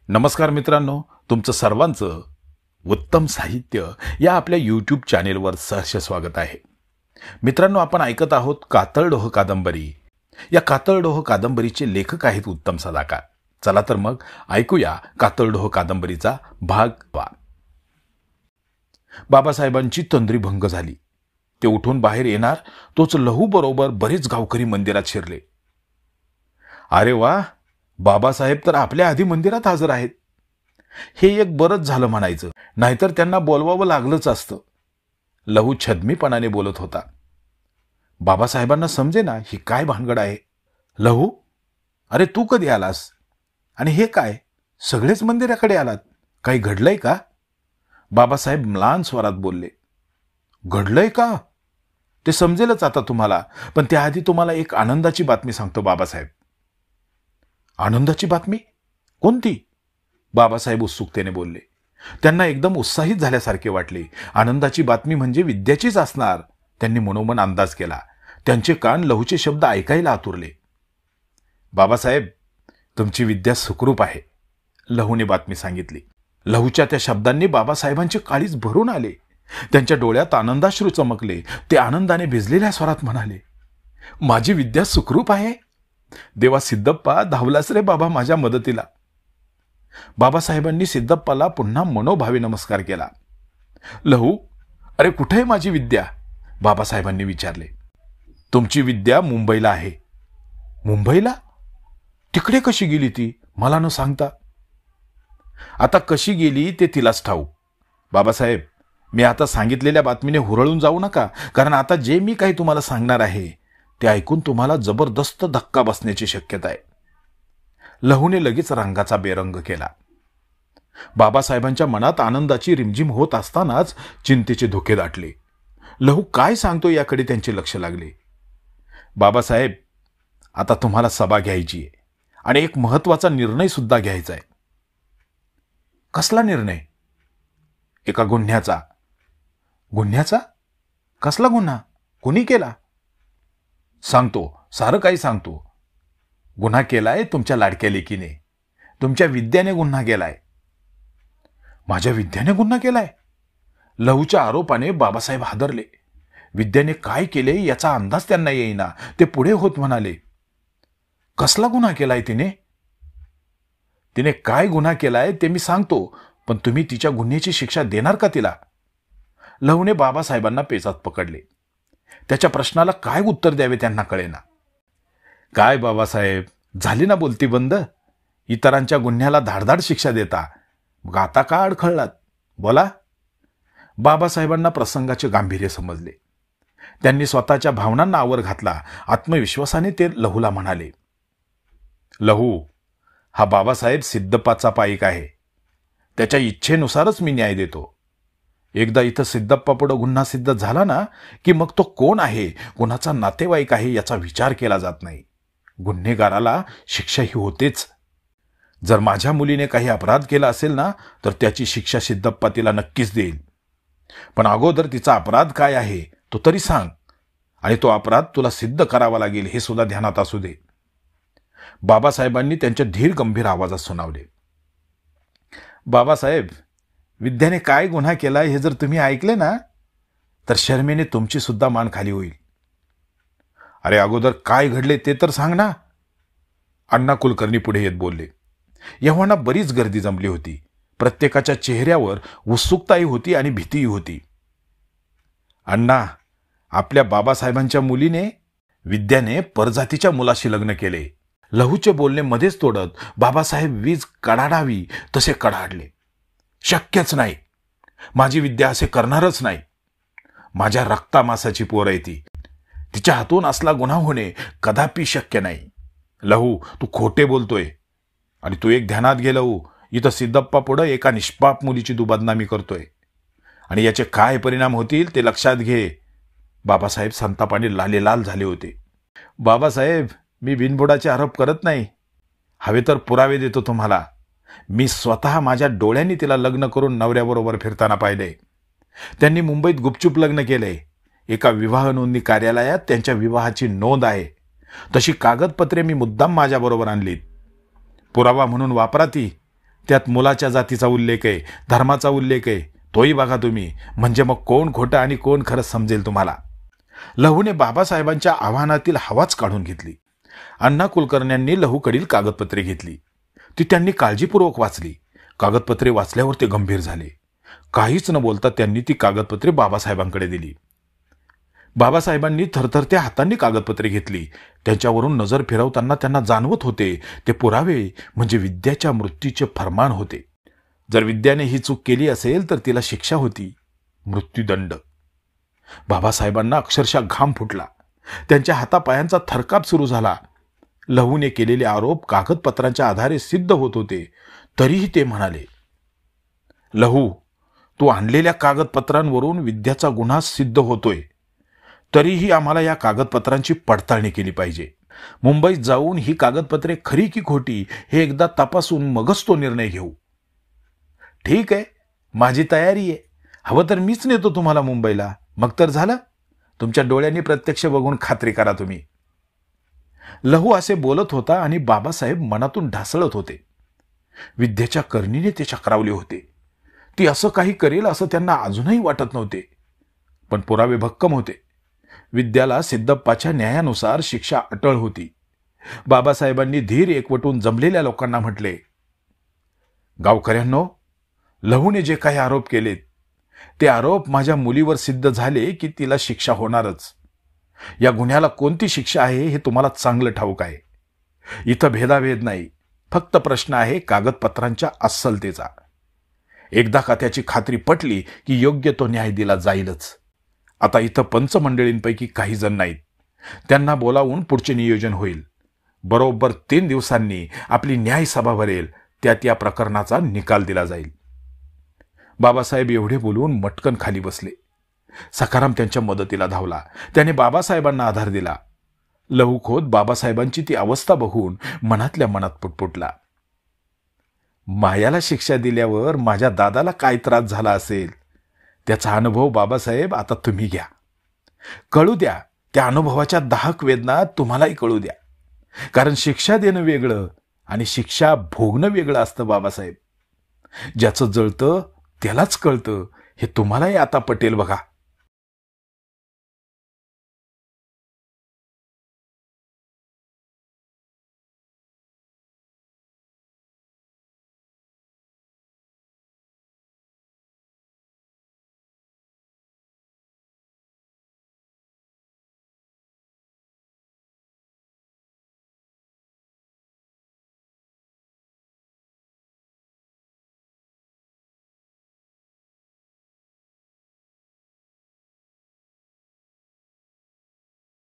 नमस्कार मित्रांनो, तुमचं सर्वांचं उत्तम साहित्य या आपल्या यूट्यूब चॅनेलवर सहर्ष स्वागत आहे. मित्रांनो, आपण ऐकत आहोत कातळडोह कादंबरी. या कातळडोह कादंबरीचे लेखक आहेत उत्तम सदाकार. चला तर मग ऐकूया कातळडोह कादंबरीचा भाग 5. बाबासाहेबांची तंद्रीभंग झाली. ते उठून बाहेर येणार तोच लहू बरोबर बरेच गावकरी मंदिरात शिरले. अरे वा, बाबासाहेब तर आपल्या आधी मंदिरात हजर आहेत. हे एक बरंच झालं म्हणायचं, नाहीतर त्यांना बोलवावं लागलंच असतं. लहू छद्मीपणाने बोलत होता. बाबासाहेबांना समजेना ही काय भानगड आहे. लहू, अरे तू कधी आलास? आणि हे काय, सगळेच मंदिराकडे आलात? काही घडलंय का? बाबासाहेब म्लान स्वरात बोलले. घडलंय का? ते समजेलच आता तुम्हाला, पण त्याआधी तुम्हाला एक आनंदाची बातमी सांगतो बाबासाहेब. आनंदाची बातमी? कोणती? बाबासाहेब उत्सुकतेने बोलले. त्यांना एकदम उत्साहित झाल्यासारखे वाटले. आनंदाची बातमी म्हणजे विद्याचीच असणार, त्यांनी मनोमन अंदाज केला. त्यांचे कान लहूचे शब्द ऐकायला आतुरले. बाबासाहेब, तुमची विद्या सुखरूप आहे, लहूने बातमी सांगितली. लहूच्या त्या शब्दांनी बाबासाहेबांचे काळीज भरून आले. त्यांच्या डोळ्यात आनंदाश्रू चमकले. ते आनंदाने भिजलेल्या स्वरात म्हणाले, माझी विद्या सुखरूप आहे? देवा सिद्धप्पा, धावलास रे बाबा माझ्या मदतीला. बाबासाहेबांनी सिद्धप्पाला पुन्हा मनोभावे नमस्कार केला. लहू, अरे कुठे आहे माझी विद्या? बाबासाहेबांनी विचारले. तुमची विद्या मुंबईला आहे. मुंबईला? तिकडे कशी गेली ती, मला न सांगता? आता कशी गेली ते तिलाच ठाऊक. बाबासाहेब, मी आता सांगितलेल्या बातमीने हुरळून जाऊ नका, कारण आता जे मी काही तुम्हाला सांगणार आहे ते ऐकून तुम्हाला जबरदस्त धक्का बसण्याची शक्यता आहे. लहूने लगेच रंगाचा बेरंग केला. बाबासाहेबांच्या मनात आनंदाची रिमझिम होत असतानाच चिंतेचे धोके दाटले. लहू काय सांगतो याकडे त्यांचे लक्ष लागले. बाबासाहेब, आता तुम्हाला सभा घ्यायची आहे आणि एक महत्वाचा निर्णय सुद्धा घ्यायचा आहे. कसला निर्णय? एका गुन्ह्याचा. गुन्ह्याचा? कसला गुन्हा? कोणी केला? सांगतो, सारं काही सांगतो. गुन्हा केलाय तुमच्या लाडक्या लेकीने. तुमच्या विद्याने गुन्हा केलाय. माझ्या विद्याने गुन्हा केलाय? लहूच्या आरोपाने बाबासाहेब हादरले. विद्याने काय केले याचा अंदाज त्यांना येईना. ते पुढे होत म्हणाले, कसला गुन्हा केलाय तिने? तिने काय गुन्हा केलाय ते मी सांगतो, पण तुम्ही तिच्या गुन्ह्याची शिक्षा देणार का तिला? लहूने बाबासाहेबांना पेचात पकडले. त्याच्या प्रश्नाला काय उत्तर द्यावे त्यांना कळेना. काय बाबासाहेब, झाली ना बोलती बंद? इतरांच्या गुन्ह्याला धाडधाड शिक्षा देता, मग आता का अडखळलात? बोला. बाबासाहेबांना प्रसंगाचे गांभीर्य समजले. त्यांनी स्वतःच्या भावनांना आवर घातला. आत्मविश्वासाने ते लहूला म्हणाले, लहू, हा बाबासाहेब सिद्धप्पाचा पाईक आहे. त्याच्या इच्छेनुसारच मी न्याय देतो. एकदा इथं सिद्धप्पा पुढे गुन्हा सिद्ध झाला ना की मग तो कोण आहे, कोणाचा नातेवाईक आहे याचा विचार केला जात नाही. गुन्हेगाराला शिक्षा ही होतेच. जर माझ्या मुलीने काही अपराध केला असेल ना तर त्याची शिक्षा सिद्धप्पा तिला नक्कीच देईल. पण अगोदर तिचा अपराध काय आहे तो तरी सांग, आणि तो अपराध तुला सिद्ध करावा लागेल हे सुद्धा ध्यानात असू दे. बाबासाहेबांनी त्यांच्या धीर गंभीर आवाजात सुनावले. बाबासाहेब, विद्याने काय गुन्हा केला हे जर तुम्ही ऐकले ना तर शर्मेने तुमची सुद्धा मान खाली होईल. अरे अगोदर काय घडले ते तर सांग ना. अण्णा कुलकर्णी पुढे येत बोलले. एव्हाना बरीच गर्दी जमली होती. प्रत्येकाच्या चेहऱ्यावर उत्सुकताही होती आणि भीतीही होती. अण्णा, आपल्या बाबासाहेबांच्या मुलीने विद्याने परजातीच्या मुलाशी लग्न केले. लहूचे बोलणे मध्येच तोडत बाबासाहेब वीज कडाडावी तसे कडाडले. शक्यच नाही, माझी विद्या असे करणारच नाही. माझ्या रक्तामासाची पोर आहे ती. तिच्या हातून असला गुन्हा होणे कदापि शक्य नाही. लहू, तू खोटे बोलतोय. आणि तू एक ध्यानात घे लहू, इथं सिद्धप्पा पुढे एका निष्पाप मुलीची तू बदनामी करतोय, आणि याचे काय परिणाम होतील ते लक्षात घे. बाबासाहेब संतापाने लालेलाल झाले होते. बाबासाहेब, मी बिनबुडाचे आरोप करत नाही. हवे तर पुरावे देतो तुम्हाला. मी स्वतः माझ्या डोळ्यांनी तिला लग्न करून नवऱ्याबरोबर फिरताना पाहिले. त्यांनी मुंबईत गुपचूप लग्न केले. एका विवाह नोंदणी कार्यालयात त्यांच्या विवाहाची नोंद आहे. तशी कागदपत्रे मी मुद्दाम माझ्याबरोबर आणलीत. पुरावा म्हणून वापरा ती. त्यात मुलाच्या जातीचा उल्लेख आहे, धर्माचा उल्लेख आहे. तोही बघा तुम्ही, म्हणजे मग कोण खोटं आणि कोण खरं समजेल तुम्हाला. लहूने बाबासाहेबांच्या आव्हानातील हवाच काढून घेतली. अण्णा कुलकर्ण्यांनी लहूकडील कागदपत्रे घेतली. ती त्यांनी काळजीपूर्वक वाचली. कागदपत्रे वाचल्यावर ते गंभीर झाले. काहीच न बोलता त्यांनी ती कागदपत्रे बाबासाहेबांकडे दिली. बाबासाहेबांनी थरथरत्या हातांनी कागदपत्रे घेतली. त्यांच्यावरून नजर फिरवताना त्यांना जाणवत होते ते पुरावे म्हणजे विद्याच्या मृत्यूचे फरमान होते. जर विद्याने ही चूक केली असेल तर तिला शिक्षा होती, मृत्यूदंड. बाबासाहेबांना अक्षरशः घाम फुटला. त्यांच्या हातापायांचा थरकाप सुरू झाला. लहूने केलेले आरोप कागदपत्रांच्या आधारे सिद्ध होत होते. तरीही ते म्हणाले, लहू, तू आणलेल्या कागदपत्रांवरून विद्याचा गुन्हा सिद्ध होतोय. तरीही आम्हाला या कागदपत्रांची पडताळणी केली पाहिजे. मुंबईत जाऊन ही कागदपत्रे खरी की खोटी हे एकदा तपासून मगच तो निर्णय घेऊ. ठीक आहे, माझी तयारी आहे. हवं तर मीच नेतो तुम्हाला मुंबईला. मग तर झालं. तुमच्या डोळ्यांनी प्रत्यक्ष बघून खात्री करा तुम्ही. लहू असे बोलत होता आणि बाबासाहेब मनातून ढासळत होते. विद्येच्या करणीने ते चक्रावले होते. ती असं काही करेल असं त्यांना अजूनही वाटत नव्हते. पण पुरावे भक्कम होते. विद्याला सिद्धप्पाच्या न्यायानुसार शिक्षा अटळ होती. बाबासाहेबांनी धीर एकवटून जमलेल्या लोकांना म्हटले, गावकऱ्यांनो, लहूने जे काही आरोप केलेत ते आरोप माझ्या मुलीवर सिद्ध झाले की तिला शिक्षा होणारच. या गुन्ह्याला कोणती शिक्षा आहे हे तुम्हाला चांगलं ठाऊक आहे. इथं भेदाभेद नाही. फक्त प्रश्न आहे कागदपत्रांच्या अस्सलतेचा. एकदा का त्याची खात्री पटली की योग्य तो न्याय दिला जाईलच. आता इथं पंचमंडळींपैकी काही जण नाहीत. त्यांना बोलावून पुढचे नियोजन होईल. बरोबर 3 दिवसांनी आपली न्यायसभा भरेल. त्यात या प्रकरणाचा निकाल दिला जाईल. बाबासाहेब एवढे बोलून मटकन खाली बसले. सखाराम त्यांच्या मदतीला धावला. त्याने बाबासाहेबांना आधार दिला. लहू खोत बाबासाहेबांची ती अवस्था बघून मनातल्या मनात पुटपुटला. मायाला शिक्षा दिल्यावर माझ्या दादाला काय त्रास झाला असेल त्याचा अनुभव बाबासाहेब आता तुम्ही घ्या. कळू द्या त्या अनुभवाच्या दाहक वेदना तुम्हालाही कळू द्या. कारण शिक्षा देणं वेगळं आणि शिक्षा भोगणं वेगळं असतं बाबासाहेब. ज्याचं जळतं त्यालाच कळतं हे तुम्हालाही आता पटेल बघा.